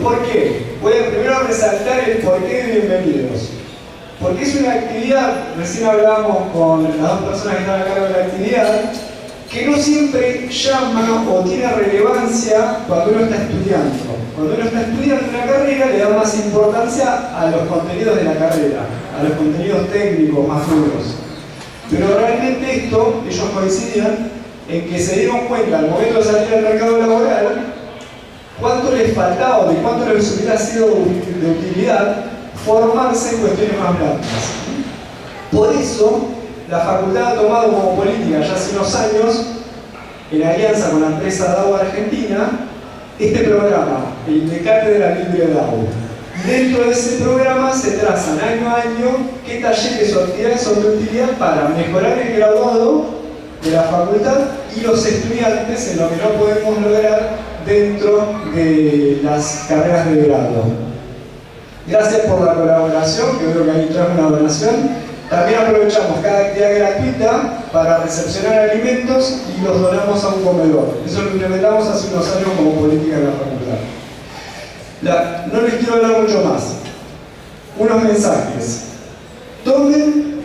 ¿por qué? Voy a primero resaltar el porqué de bienvenidos. Porque es una actividad, recién hablábamos con las dos personas que están a cargo de la actividad, que no siempre llama o tiene relevancia cuando uno está estudiando. Cuando uno está estudiando una carrera le da más importancia a los contenidos de la carrera, a los contenidos técnicos más duros. Pero realmente esto, ellos coincidían en que se dieron cuenta al momento de salir al mercado laboral cuánto les faltaba, de cuánto les hubiera sido de utilidad formarse en cuestiones más blandas. Por eso, la facultad ha tomado como política ya hace unos años, en alianza con la empresa DAO Argentina, este programa, el de Cátedra Libre DAO. Dentro de ese programa se trazan año a año qué talleres o actividades son de utilidad para mejorar el graduado de la facultad y los estudiantes en lo que no podemos lograr dentro de las carreras de grado. Gracias por la colaboración, que veo que ahí trae una donación. También aprovechamos cada actividad gratuita para recepcionar alimentos y los donamos a un comedor. Eso lo implementamos hace unos años como política de la facultad. No les quiero hablar mucho más. Unos mensajes. Tomen,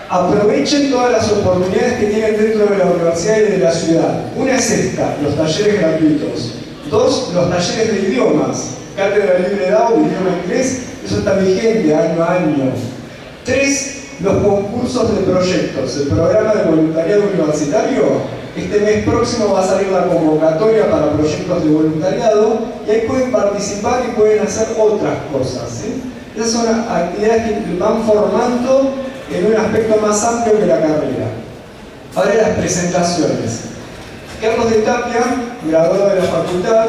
aprovechen todas las oportunidades que tienen dentro de la universidad y de la ciudad. Una es esta, los talleres gratuitos. Dos, los talleres de idiomas. Cátedra Libre DAO, idioma inglés, eso está vigente año a año. Tres, los concursos de proyectos. El programa de voluntariado universitario, este mes próximo va a salir la convocatoria para proyectos de voluntariado y ahí pueden participar y pueden hacer otras cosas, ¿sí? Esas son actividades que van formando en un aspecto más amplio que la carrera. Ahora las presentaciones. Carlos de Tapia, graduado de la facultad,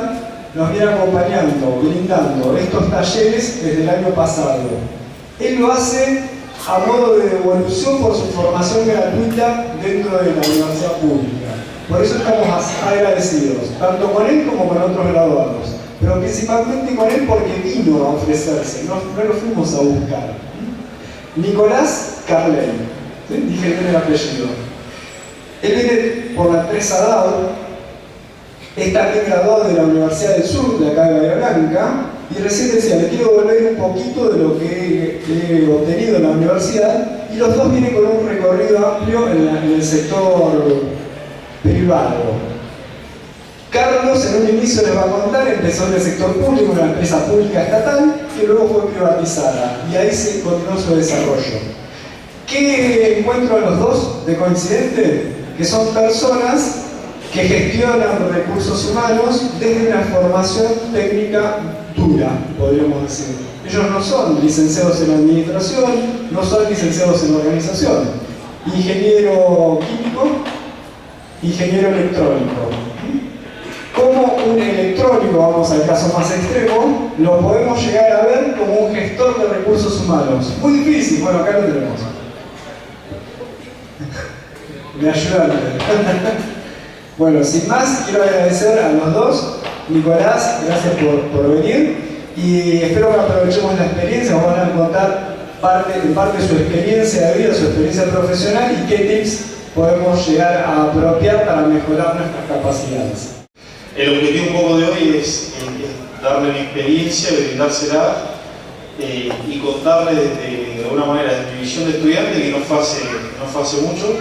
nos viene acompañando, brindando estos talleres desde el año pasado. Él lo hace a modo de devolución por su formación gratuita dentro de la universidad pública. Por eso estamos agradecidos, tanto con él como con otros graduados. Pero principalmente con él porque vino a ofrecerse, no lo fuimos a buscar. Nicolás Carley, ¿sí? Dije bien el apellido. Él viene por la empresa DAO, es también graduado de la Universidad del Sur, de acá de Bahía Blanca, y recién decía, le quiero volver un poquito de lo que he obtenido en la universidad, y los dos vienen con un recorrido amplio en el sector privado. Carlos en un inicio les va a contar, empezó en el sector público, una empresa pública estatal, que luego fue privatizada, y ahí se continuó su desarrollo. ¿Qué encuentro a los dos de coincidente? Que son personas que gestionan recursos humanos desde una formación técnica dura, podríamos decir. Ellos no son licenciados en administración, no son licenciados en organización. Ingeniero químico, ingeniero electrónico. Como un electrónico, vamos al caso más extremo, lo podemos llegar a ver como un gestor de recursos humanos. Muy difícil, bueno, acá lo tenemos. Me ayudan. Bueno, sin más, quiero agradecer a los dos. Nicolás, gracias por venir. Y espero que aprovechemos la experiencia. Nos van a contar parte de su experiencia de vida, su experiencia profesional y qué tips podemos llegar a apropiar para mejorar nuestras capacidades. El objetivo un poco de hoy es darle mi experiencia, brindársela y contarle de alguna manera de mi visión de estudiante, que no fue hace mucho,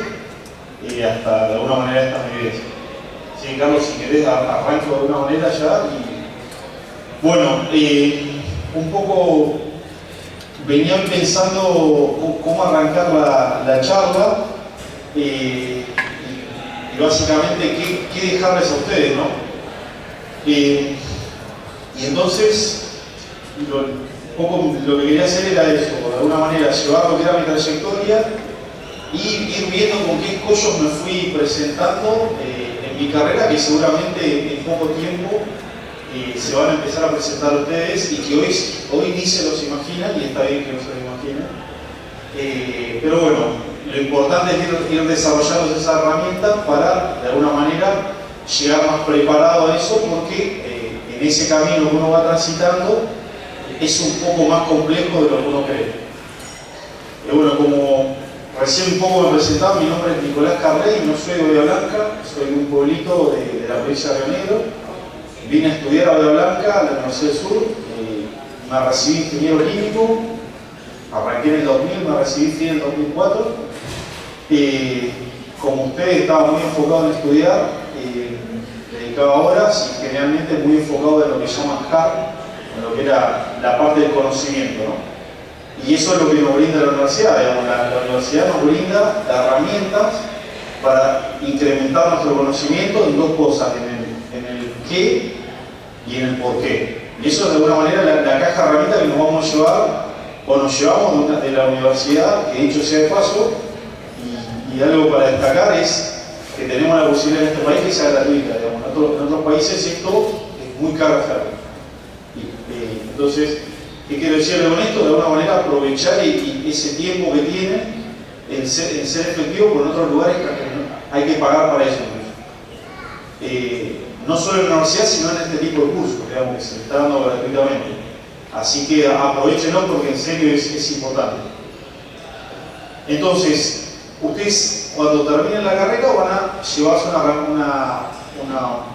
hasta de alguna manera esta es mi vida. Sí, Carlos, si querés arranco de alguna manera ya. Bueno, un poco venía pensando cómo arrancar la charla y básicamente qué dejarles a ustedes, ¿no? Y entonces, un poco lo que quería hacer era eso, de alguna manera llevar lo que era mi trayectoria y ir viendo con qué escollos me fui presentando en mi carrera, que seguramente en poco tiempo se van a empezar a presentar a ustedes y que hoy ni se los imaginan, y está bien que no se los imaginen. Pero bueno, lo importante es ir desarrollando esa herramienta para, de alguna manera, llegar más preparado a eso, porque en ese camino que uno va transitando es un poco más complejo de lo que uno cree. Bueno, como recién un poco me presentaba, mi nombre es Nicolás Carley, no soy de Bahía Blanca, soy de un pueblito de la provincia de Río Negro. vine a estudiar a Bahía Blanca, a la Universidad del Sur, me recibí ingeniero químico, arranqué en el 2000, me recibí en el 2004. Como ustedes, estaba muy enfocado en estudiar, dedicaba horas y generalmente muy enfocado en lo que llaman hard, en lo que era la parte del conocimiento, ¿no? Y eso es lo que nos brinda la universidad, digamos, la universidad nos brinda herramientas para incrementar nuestro conocimiento en dos cosas, en el qué y en el por qué. Y eso es de alguna manera la caja de herramientas que nos vamos a llevar, o nos llevamos de la universidad, que dicho sea de paso, y algo para destacar es que tenemos la posibilidad en este país que sea gratuita. Digamos, en otros países esto es muy caro hacerlo. Entonces, ¿qué quiero decirle con esto? De alguna manera aprovechar ese tiempo que tiene en ser efectivo, porque en otros lugares hay que pagar para eso. No solo en la universidad, sino en este tipo de cursos, digamos, que se está dando gratuitamente. Así que aprovechenlo porque en serio es importante. Entonces, ustedes cuando terminen la carrera van a llevarse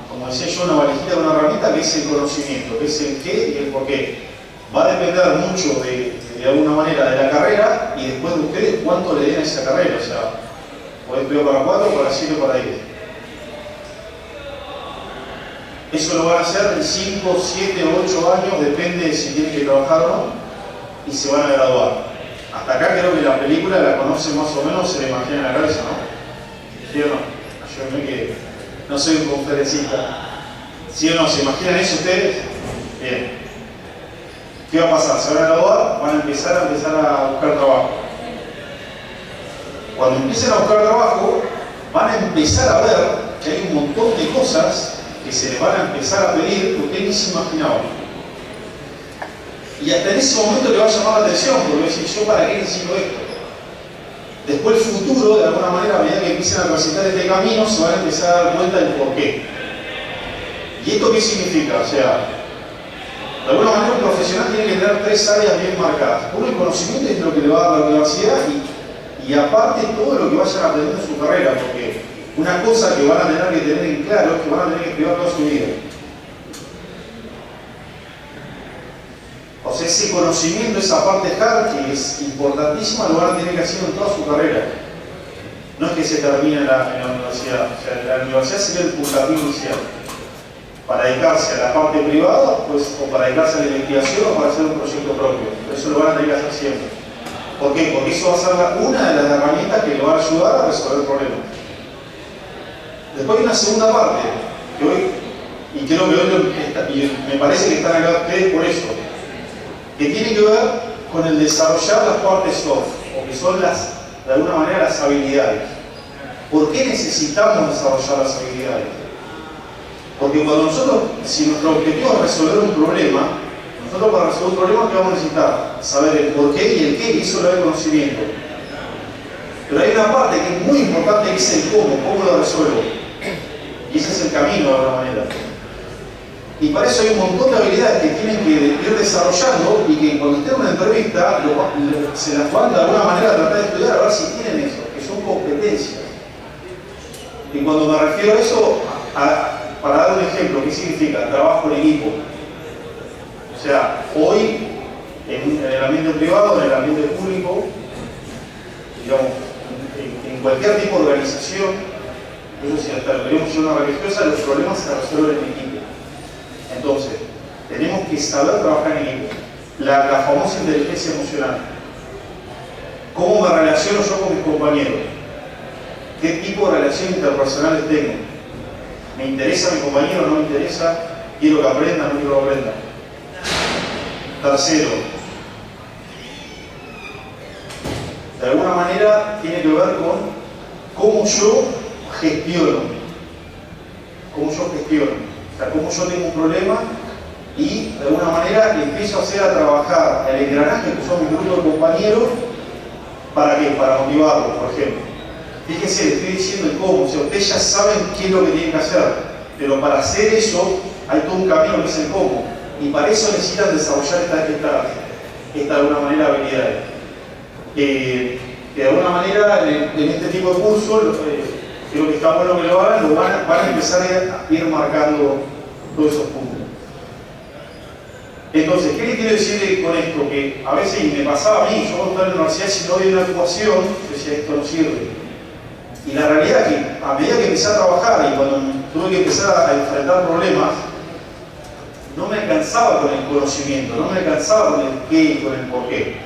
como decía yo, una valijita con una herramienta que es el conocimiento, que es el qué y el por qué. Va a depender mucho de alguna manera de la carrera y después de ustedes cuánto le den a esa carrera. O sea, pueden estudiar para 4, para 7 o para 10. Eso lo van a hacer en 5, 7, 8 años, depende de si tienen que trabajar o no, y se van a graduar. Hasta acá creo que la película la conocen más o menos, se la imagina en la cabeza, ¿no? ¿Sí o no? Yo que no soy un conferencista. ¿Sí o no? ¿Se imaginan eso ustedes? Bien. ¿Qué va a pasar? Se van a graduar, van a empezar a buscar trabajo. Cuando empiecen a buscar trabajo, van a empezar a ver que hay un montón de cosas que se les van a empezar a pedir que ustedes ni se imaginaban. Y hasta en ese momento le va a llamar la atención, porque va a decir, ¿yo para qué necesito esto? Después el futuro, de alguna manera, a medida que empiecen a transitar este camino, se van a empezar a dar cuenta del porqué. ¿Y esto qué significa? O sea, de alguna manera un profesional tiene que tener 3 áreas bien marcadas. Uno, el conocimiento es lo que le va a dar la universidad y aparte todo lo que vayan aprendiendo en su carrera, porque una cosa que van a tener que tener en claro es que van a tener que estudiar toda su vida. O sea, ese conocimiento, esa parte hard que es importantísima, lo van a tener que hacer en toda su carrera. No es que se termine en la universidad. O sea, la universidad sería el purgatorio inicial. Para dedicarse a la parte privada, pues, o para dedicarse a la investigación o para hacer un proyecto propio. Eso lo van a tener que hacer siempre. ¿Por qué? Porque eso va a ser una de las herramientas que le van a ayudar a resolver problemas. Después hay una segunda parte, que hoy, y creo que hoy me parece que están acá ustedes por eso, que tiene que ver con el desarrollar las partes soft, o que son de alguna manera las habilidades. ¿Por qué necesitamos desarrollar las habilidades? Porque cuando si nuestro objetivo es resolver un problema, nosotros para resolver un problema, ¿qué vamos a necesitar? Saber el por qué y el qué, y eso lo da el conocimiento. Pero hay una parte que es muy importante, que es el cómo lo resuelvo. Y ese es el camino de alguna manera. Y para eso hay un montón de habilidades que tienen que ir desarrollando y que cuando estén en una entrevista se las van de alguna manera a tratar de estudiar a ver si tienen eso, que son competencias. Y cuando me refiero a eso, para dar un ejemplo, ¿qué significa? Trabajo en equipo. O sea, hoy en el ambiente privado, en el ambiente público, digamos, en cualquier tipo de organización, eso sí, hasta lo que vemos en una religiosa, los problemas se resuelven en equipo. Entonces, tenemos que saber trabajar en equipo. La famosa inteligencia emocional. ¿Cómo me relaciono yo con mis compañeros? ¿Qué tipo de relaciones interpersonales tengo? ¿Me interesa mi compañero? ¿No me interesa? ¿Quiero que aprenda? ¿No quiero que aprenda? Tercero, de alguna manera tiene que ver con cómo yo gestiono. Cómo yo gestiono. O sea, cómo yo tengo un problema y de alguna manera empiezo a hacer a trabajar el engranaje que son mis grupos de compañeros. ¿Para qué? Para motivarlos, por ejemplo. Fíjense, le estoy diciendo el cómo. O sea, ustedes ya saben qué es lo que tienen que hacer, pero para hacer eso hay todo un camino que es el cómo. Y para eso necesitan desarrollar estas de alguna manera habilidades. Que de alguna manera en este tipo de cursos, creo que está bueno que lo hagan, van a empezar a ir marcando todos esos puntos. Entonces, ¿qué le quiero decir con esto? Que a veces, y me pasaba a mí, yo cuando estaba en la universidad, si no había una ecuación, yo decía, esto no sirve. Y la realidad es que a medida que empecé a trabajar y cuando tuve que empezar a enfrentar problemas, no me alcanzaba con el conocimiento, no me alcanzaba con el qué y con el por qué.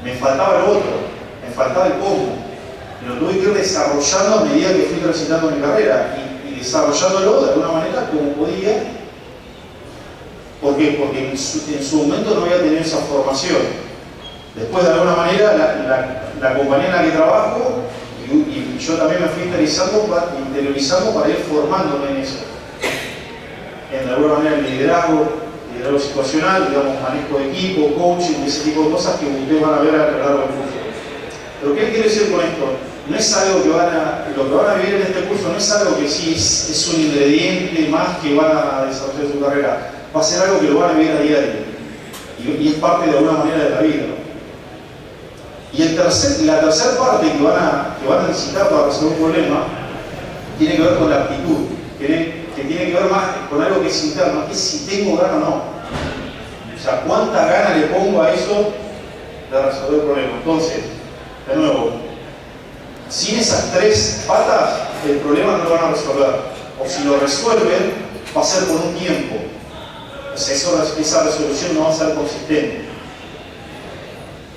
Me faltaba lo otro, me faltaba el cómo. Y lo tuve que ir desarrollando a medida que fui transitando mi carrera y desarrollándolo de alguna manera como podía. ¿Por qué? Porque en su momento no había tenido esa formación. Después, de alguna manera, la compañía en la que trabajo y yo también me fui interiorizando para ir formándome en eso. De alguna manera, el liderazgo situacional, digamos, manejo de equipo, coaching, ese tipo de cosas que ustedes van a ver a lo largo del curso. Pero ¿qué quiero decir con esto? No es algo que lo que van a vivir en este curso no es algo que sí es un ingrediente más que van a desarrollar su carrera. Va a ser algo que lo van a vivir a diario. Y es parte de alguna manera de la vida, ¿no? Y la tercera parte que van a necesitar para resolver un problema tiene que ver con la actitud, que tiene que ver más con algo que es interno, que es si tengo ganas o no. O sea, cuánta ganas le pongo a eso de resolver el problema. Entonces, de nuevo, sin esas tres patas, el problema no lo van a resolver. O si lo resuelven, va a ser por un tiempo. O sea, esa resolución no va a ser consistente.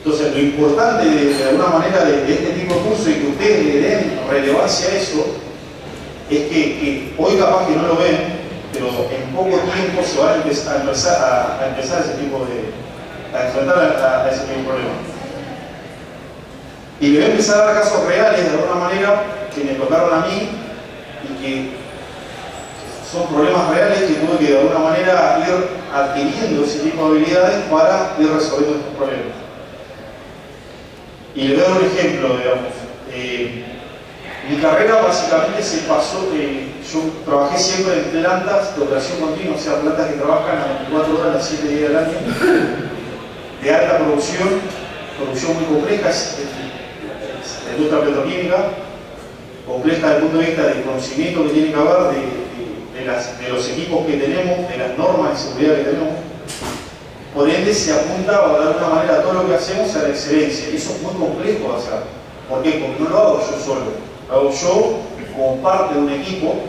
Entonces, lo importante de alguna manera de este tipo de curso y que ustedes le den relevancia a eso es que hoy capaz que no lo ven, pero en poco tiempo se van a empezar ese tipo a enfrentar a ese tipo de problemas. Y le voy a empezar a dar casos reales de alguna manera que me tocaron a mí y que son problemas reales que tuve que de alguna manera ir adquiriendo ese tipo de habilidades para ir resolviendo estos problemas. Y le voy a dar un ejemplo, digamos. Mi carrera básicamente se pasó, yo trabajé siempre en plantas de operación continua, o sea, plantas que trabajan a 24 horas, las 7 días del año, de alta producción muy compleja, es la industria petroquímica, compleja desde el punto de vista del conocimiento que tiene que haber, de los equipos que tenemos, de las normas de seguridad que tenemos. Por ende, se apunta de alguna manera a todo lo que hacemos a la excelencia. Y eso es muy complejo de hacer. ¿Por qué? Porque no lo hago yo solo. Lo hago yo como parte de un equipo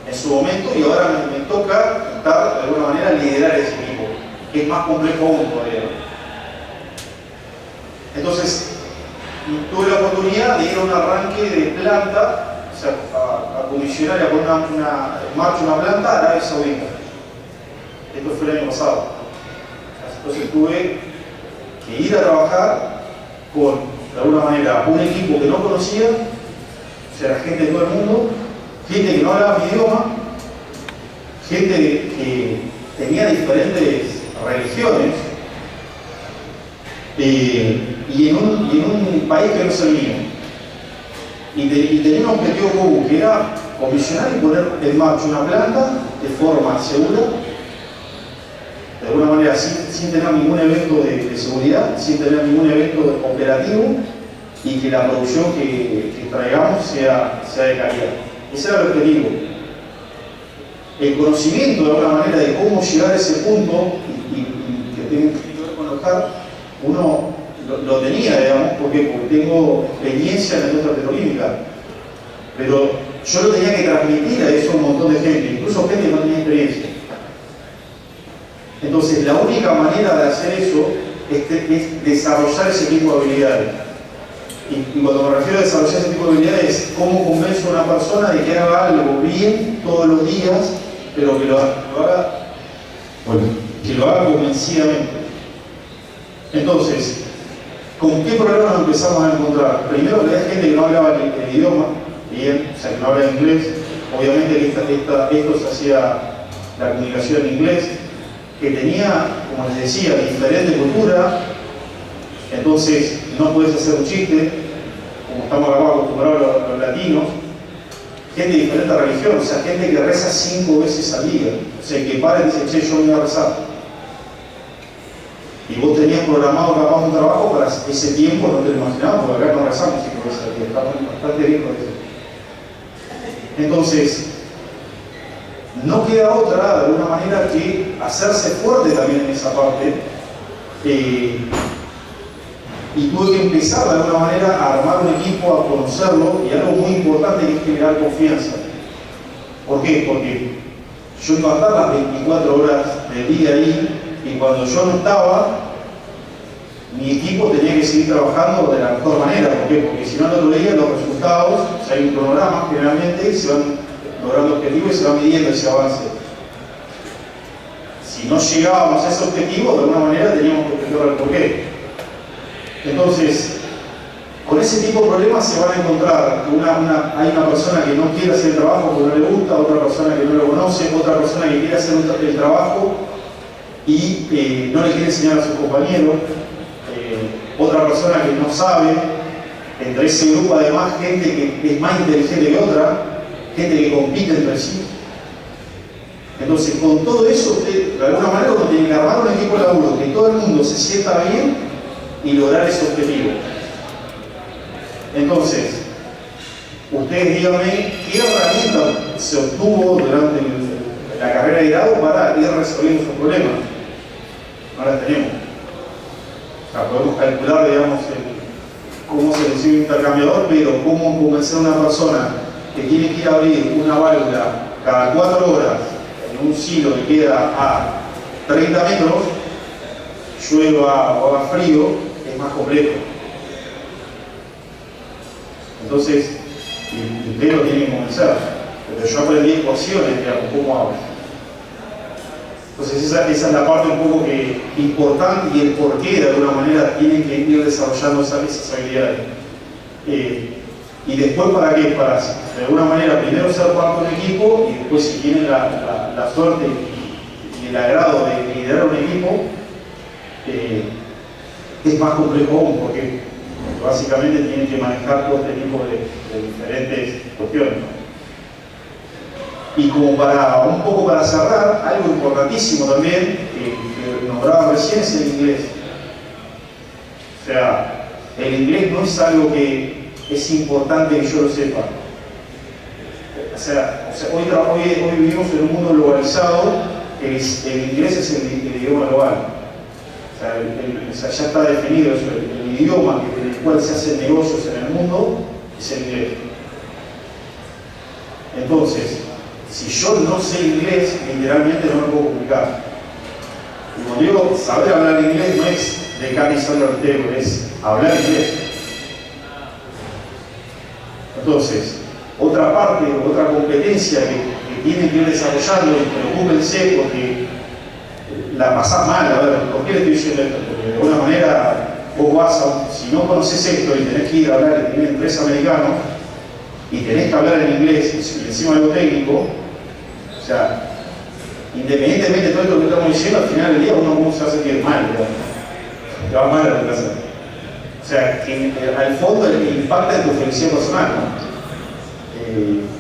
en su momento y ahora me toca estar de alguna manera liderar ese equipo, que es más complejo aún todavía. Entonces, tuve la oportunidad de ir a un arranque de planta, o sea, a comisionar y a poner en marcha una planta a Arabia Saudita. Esto fue el año pasado. Entonces tuve que ir a trabajar con, de alguna manera, un equipo que no conocía, o sea, gente de todo el mundo, gente que no hablaba mi idioma, gente que tenía diferentes religiones, y en un país que no es el mío. Y tenía un objetivo común, que era comisionar y poner en marcha una planta de forma segura, de alguna manera sin tener ningún evento de seguridad, sin tener ningún evento operativo, y que la producción que traigamos sea de calidad. Ese era el objetivo. El conocimiento de alguna manera de cómo llegar a ese punto y que tiene que ver con los CAR, uno lo tenía, digamos, porque tengo experiencia en la industria petroquímica, pero yo lo tenía que transmitir a eso a un montón de gente, incluso gente que no tenía experiencia. Entonces, la única manera de hacer eso es desarrollar ese tipo de habilidades. Y cuando me refiero a desarrollar ese tipo de habilidades, es cómo convenzo a una persona de que haga algo bien todos los días, pero que lo haga convencidamente. Entonces, ¿con qué problemas nos empezamos a encontrar? Primero, que había gente que no hablaba el idioma bien, o sea, que no hablaba inglés. Obviamente que esto se hacía la comunicación en inglés, que tenía, como les decía, diferente cultura. Entonces, no puedes hacer un chiste, como estamos acá acostumbrados los latinos. Gente de diferente religión, o sea, gente que reza 5 veces al día. O sea, que para y dice, che, yo voy a rezar. Y vos tenías programado capaz un trabajo para ese tiempo, no te lo imaginabas, porque acá no rezamos 5 veces al día, estamos bastante bien con eso. Entonces, no queda otra, de alguna manera, que hacerse fuerte también en esa parte. Y tuve que empezar de alguna manera a armar un equipo, a conocerlo, y algo muy importante que es generar confianza. ¿Por qué? Porque yo iba a estar las 24 horas del día ahí, y cuando yo no estaba, mi equipo tenía que seguir trabajando de la mejor manera. ¿Por qué? Porque si no, el otro día los resultados, o sea, hay un cronograma generalmente, se van logrando objetivos y se va midiendo ese avance. Si no llegábamos a ese objetivo, de alguna manera teníamos que explicar el porqué. Entonces, con ese tipo de problemas se van a encontrar que hay una persona que no quiere hacer el trabajo porque no le gusta, otra persona que no lo conoce, otra persona que quiere hacer el trabajo y no le quiere enseñar a sus compañeros, otra persona que no sabe. Entre ese grupo además gente que es más inteligente que otra, gente que compite entre sí. Entonces, con todo eso, usted, de alguna manera, uno tiene que armar un equipo de laburo, que todo el mundo se sienta bien y lograr ese objetivo. Entonces, ustedes díganme qué herramienta se obtuvo durante la carrera de grado para ir resolviendo esos problemas. No las tenemos. O sea, podemos calcular, digamos, cómo se recibe un intercambiador, pero cómo convencer a una persona que tiene que ir a abrir una válvula cada 4 horas en un silo que queda a 30 metros, llueva o haga frío, es más complejo. Entonces, ustedes lo tienen que convencer. Pero yo aprendí ecuaciones, digamos, cómo hago. Entonces esa es la parte un poco importante y el por qué de alguna manera tienen que ir desarrollando esas habilidades. Y después, ¿para qué? Para de alguna manera primero ser parte de un equipo y después, si tienen la suerte y el agrado de liderar un equipo, es más complejo aún porque básicamente tienen que manejar todo este tipo de diferentes cuestiones. Y como un poco para cerrar, algo importantísimo también, que nombraba recién, es el inglés. O sea, el inglés no es algo que es importante que yo lo sepa. O sea hoy vivimos en un mundo globalizado, el inglés es el idioma global. O sea, ya está definido eso, el idioma en el cual se hacen negocios en el mundo es el inglés. Entonces, si yo no sé inglés, literalmente no me puedo comunicar. Y cuando digo saber hablar inglés, no es dejar y saber el tema, es hablar inglés. Entonces, otra parte, otra competencia que tienen que ir desarrollando, y preocúpense porque la pasás mal. A ver, ¿por qué le estoy diciendo esto? Porque de alguna manera vos si no conoces esto y tenés que ir a hablar y tenés empresa americana y tenés que hablar en inglés y encima algo técnico, o sea, independientemente de todo esto que estamos diciendo, al final del día uno cómo se va a sentir mal, te va mal a tu casa. O sea, que al fondo impacta en tu felicidad personal, ¿no?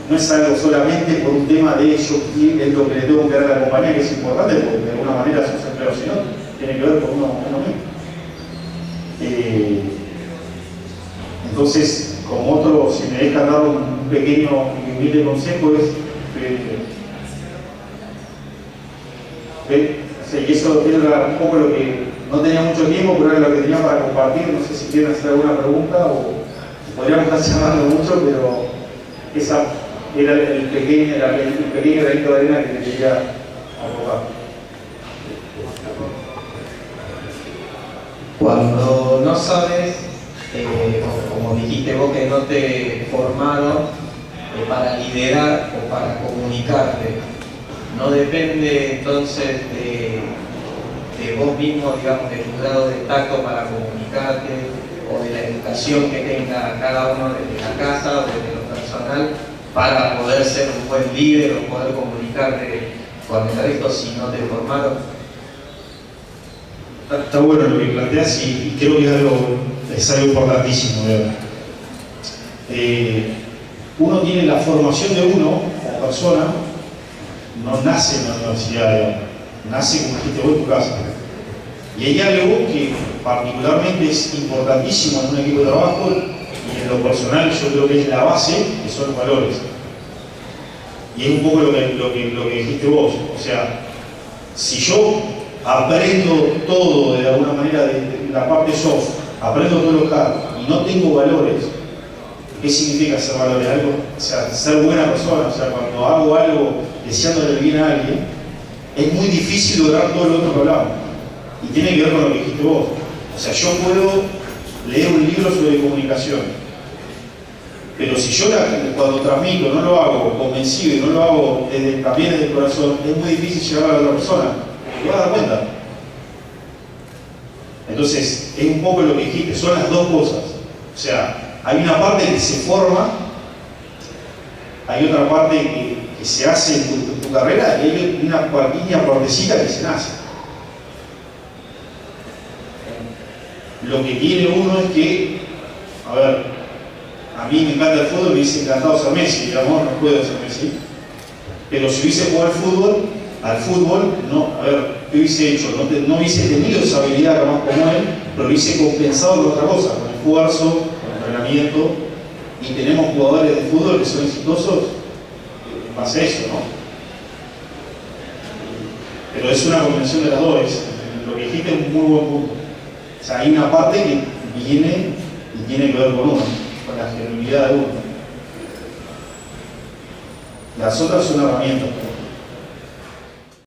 No es algo solamente por un tema de yo, es lo que le tengo que dar a la compañía, que es importante, porque de alguna manera sos empleados, sino tiene que ver con uno mismo. Entonces, como otro, si me dejan dar un pequeño y humilde consejo, es y eso era un poco lo que no tenía mucho tiempo, pero era lo que tenía para compartir. No sé si quieren hacer alguna pregunta o podríamos estar charlando mucho, pero esa era el pequeño granito de arena que te quería aportar. Cuando no sabes, como dijiste vos que no te formaron para liderar o para comunicarte, no depende entonces de vos mismo, digamos, de tu grado de tacto para comunicarte o de la educación que tenga cada uno desde la casa o desde lo personal para poder ser un buen líder o poder comunicarte con el resto si no te formaron. Está bueno lo que planteas y creo que es algo importantísimo. Uno tiene la formación de uno, la persona, no nace en la universidad, nace como dijiste vos en tu casa. Y hay algo que particularmente es importantísimo en un equipo de trabajo y en lo personal yo creo que es la base, que son los valores. Y es un poco lo que dijiste vos. O sea, si yo aprendo todo de alguna manera de la parte soft, aprendo todo lo hard y no tengo valores, ¿qué significa ser valores? Algo, o sea, ser buena persona. O sea, cuando hago algo deseándole el bien a alguien, es muy difícil lograr todo lo otro que hablamos. Y tiene que ver con lo que dijiste vos. O sea, yo puedo leer un libro sobre comunicación, pero si yo cuando transmito no lo hago convencido y no lo hago también desde el corazón, es muy difícil llegar a la otra persona. Te vas a dar cuenta. Entonces, es un poco lo que dijiste, son las dos cosas. O sea, hay una parte que se forma, hay otra parte que se hace en tu carrera y hay una pequeña partecita que se nace. Lo que tiene uno es que, a ver, a mí me encanta el fútbol, me hubiese encantado ser Messi, digamos, no puedo ser Messi, pero si hubiese jugado al fútbol, no, a ver, ¿qué hubiese hecho? No hubiese tenido esa habilidad jamás como él, pero lo hubiese compensado con otra cosa, con esfuerzo, con entrenamiento, y tenemos jugadores de fútbol que son exitosos en base a eso, ¿no? Pero es una combinación de las dos, lo que dijiste es un muy buen punto. O sea, hay una parte que viene y tiene que ver con uno, con la genuinidad de uno. Las otras son herramientas.